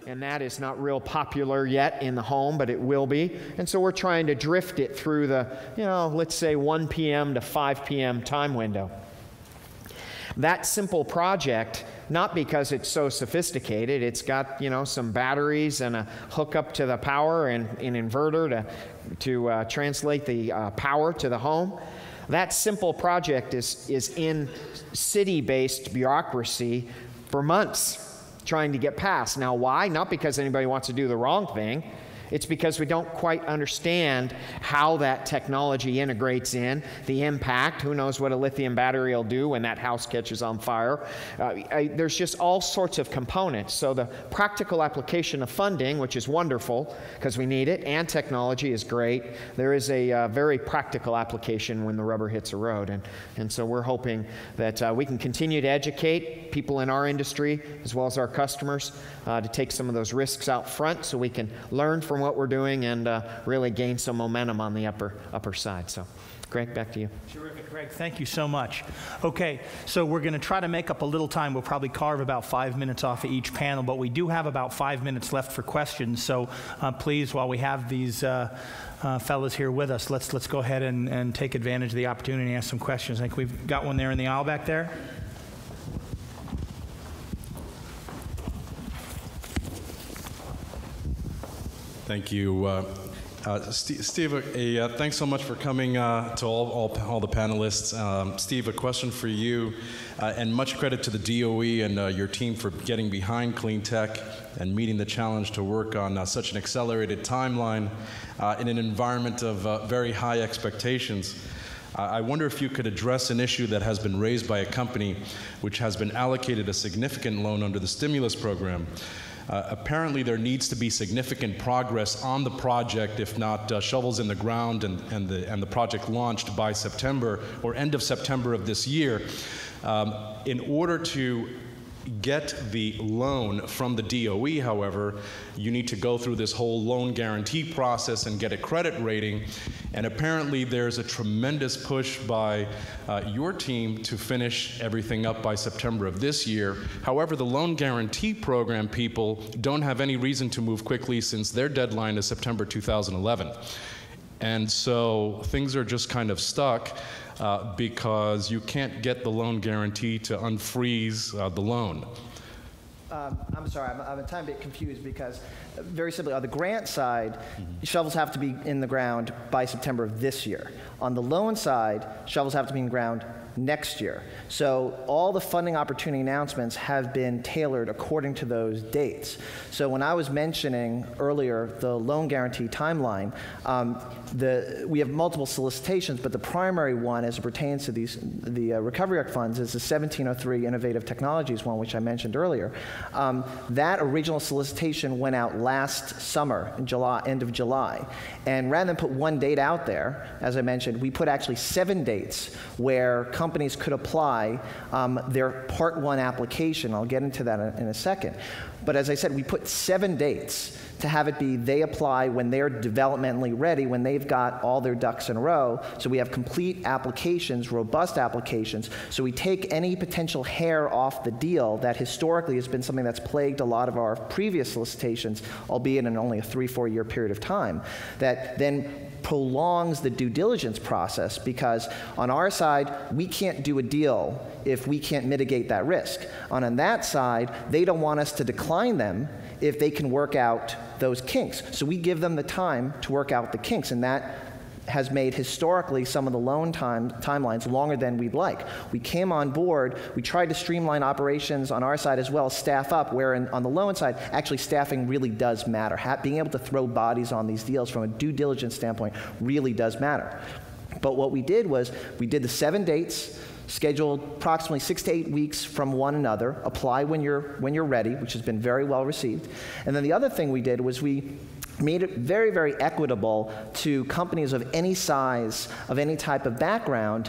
and that is not real popular yet in the home, but it will be. And so we're trying to drift it through the, let's say 1 p.m. to 5 p.m. time window. That simple project, not because it's so sophisticated, it's got, some batteries and a hookup to the power and an inverter to translate the power to the home. That simple project is in city-based bureaucracy for months trying to get past. Now, why? Not because anybody wants to do the wrong thing. It's because we don't quite understand how that technology integrates in, the impact. Who knows what a lithium battery will do when that house catches on fire. There's just all sorts of components. So the practical application of funding, which is wonderful because we need it, and technology is great, there is a very practical application when the rubber hits the road. And so we're hoping that we can continue to educate people in our industry as well as our customers to take some of those risks out front so we can learn from what we're doing and really gain some momentum on the upper side. So, Greg, back to you. Terrific, Greg. Thank you so much. Okay, so we're going to try to make up a little time. We'll probably carve about 5 minutes off of each panel, but we do have about 5 minutes left for questions. So please, while we have these fellas here with us, let's go ahead and take advantage of the opportunity and ask some questions. I think we've got one there in the aisle back there. Thank you. Steve, thanks so much for coming to all the panelists. Steve, a question for you, and much credit to the DOE and your team for getting behind clean tech and meeting the challenge to work on such an accelerated timeline in an environment of very high expectations. I wonder if you could address an issue that has been raised by a company which has been allocated a significant loan under the stimulus program. Apparently there needs to be significant progress on the project, if not shovels in the ground and the project launched by September or end of September of this year. In order to get the loan from the DOE, however, you need to go through this whole loan guarantee process and get a credit rating. And apparently there's a tremendous push by your team to finish everything up by September of this year. However, the loan guarantee program people don't have any reason to move quickly since their deadline is September 2011. And so things are just kind of stuck because you can't get the loan guarantee to unfreeze the loan. I'm sorry, I'm a tiny bit confused because very simply on the grant side, shovels have to be in the ground by September of this year. On the loan side, shovels have to be in the ground next year. So all the funding opportunity announcements have been tailored according to those dates. So when I was mentioning earlier the loan guarantee timeline, we have multiple solicitations, but the primary one as it pertains to the Recovery Act funds is the 1703 Innovative Technologies one, which I mentioned earlier. That original solicitation went out last summer, in July, end of July. And rather than put one date out there, as I mentioned, we put actually 7 dates where companies could apply their Part 1 application. I'll get into that in a second. But as I said, we put 7 dates to have it be they apply when they're developmentally ready, when they've got all their ducks in a row. So we have complete applications, robust applications. So we take any potential hair off the deal that historically has been something that's plagued a lot of our previous solicitations, albeit in only a 3-4 year period of time, that then prolongs the due diligence process, because on our side, we can't do a deal if we can't mitigate that risk. On that side, they don't want us to decline them if they can work out those kinks. So we give them the time to work out the kinks, and that has made historically some of the loan timelines longer than we'd like. We came on board, we tried to streamline operations on our side as well, staff up, where on the loan side, actually staffing really does matter. Being able to throw bodies on these deals from a due diligence standpoint really does matter. But what we did was, we did the 7 dates, scheduled approximately 6 to 8 weeks from one another, apply when you're ready, which has been very well received. And then the other thing we did was we made it very, very equitable to companies of any size, of any type of background,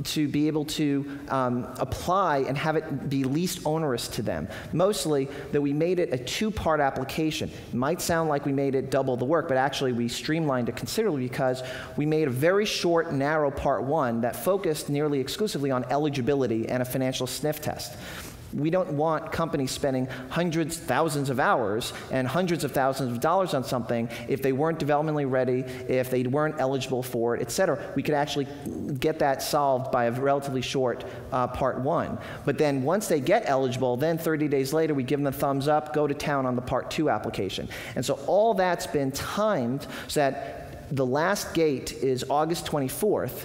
to be able to apply and have it be least onerous to them. Mostly that we made it a 2-part application. It might sound like we made it double the work, but actually we streamlined it considerably because we made a very short, narrow Part 1 that focused nearly exclusively on eligibility and a financial sniff test. We don't want companies spending hundreds, thousands of hours and hundreds of thousands of dollars on something if they weren't developmentally ready, if they weren't eligible for it, et cetera. We could actually get that solved by a relatively short Part 1. But then once they get eligible, then 30 days later, we give them the thumbs up, go to town on the Part 2 application. And so all that's been timed so that the last gate is August 24th.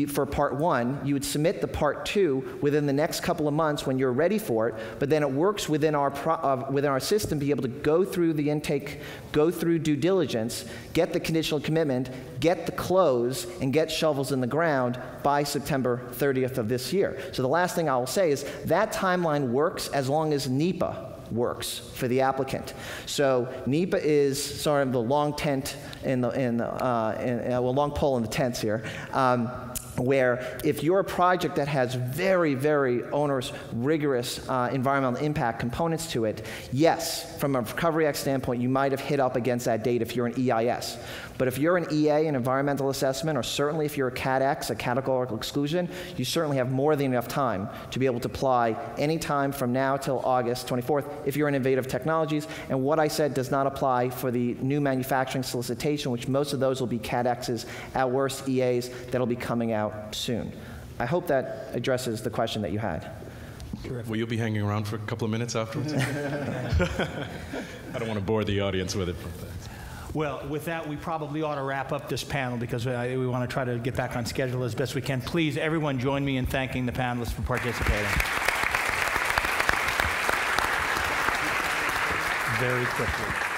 For Part 1, you would submit the Part 2 within the next couple of months when you're ready for it, but then it works within our system to be able to go through the intake, go through due diligence, get the conditional commitment, get the close, and get shovels in the ground by September 30th of this year. So the last thing I will say is that timeline works as long as NEPA works for the applicant. So NEPA is sort of the long tent long pole in the tents here, where if you're a project that has very, very onerous, rigorous environmental impact components to it, yes, from a Recovery Act standpoint, you might have hit up against that date if you're an EIS. But if you're an EA, an environmental assessment, or certainly if you're a Cat X, a categorical exclusion, you certainly have more than enough time to be able to apply any time from now till August 24th if you're in innovative technologies. And what I said does not apply for the new manufacturing solicitation, which most of those will be Cat X's, at worst EAs, that'll be coming out soon. I hope that addresses the question that you had. Will you be hanging around for a couple of minutes afterwards? I don't want to bore the audience with it. Well, with that, we probably ought to wrap up this panel because we want to try to get back on schedule as best we can. Please, everyone join me in thanking the panelists for participating. Very quickly.